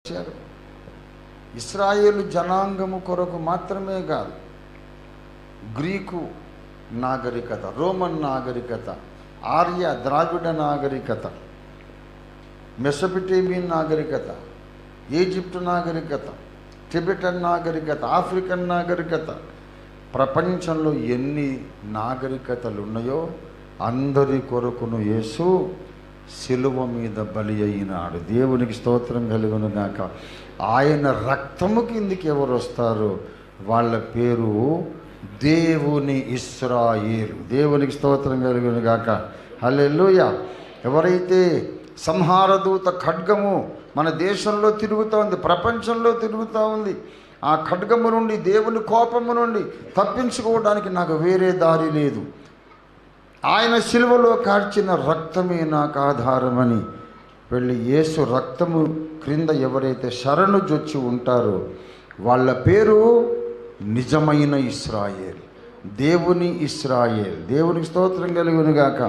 వచ్చారు. ఇశ్రాయేలు జనాంగము కొరకు మాత్రమే కాదు, గ్రీకు నాగరికత, రోమన్ నాగరికత, ఆర్య ద్రావిడ నాగరికత, మెసొపొటేమియన్ నాగరికత, ఈజిప్టు నాగరికత, టిబెటన్ నాగరికత, ఆఫ్రికన్ నాగరికత, ప్రపంచంలో ఎన్ని నాగరికతలు ఉన్నాయో అందరి కొరకును యేసు శిలువ మీద బలి అయినాడు. దేవునికి స్తోత్రం కలుగును గాక. ఆయన రక్తము కిందికి ఎవరు వస్తారో వాళ్ళ పేరు దేవుని ఇశ్రాయేలు. దేవునికి స్తోత్రం కలుగును గాక. హల్లెలూయా. ఎవరైతే సంహారదూత ఖడ్గము మన దేశంలో తిరుగుతూ ఉంది, ప్రపంచంలో తిరుగుతూ ఉంది, ఆ ఖడ్గము నుండి, దేవుని కోపము నుండి తప్పించుకోవడానికి నాకు వేరే దారి లేదు, ఆయన శిలువలో కార్చిన రక్తమే నాకు ఆధారమని వెళ్ళి యేసు రక్తము క్రింద ఎవరైతే శరణు జొచ్చి ఉంటారో వాళ్ళ పేరు నిజమైన ఇశ్రాయేల్, దేవుని ఇశ్రాయేల్. దేవునికి స్తోత్రం కలుగును గాక.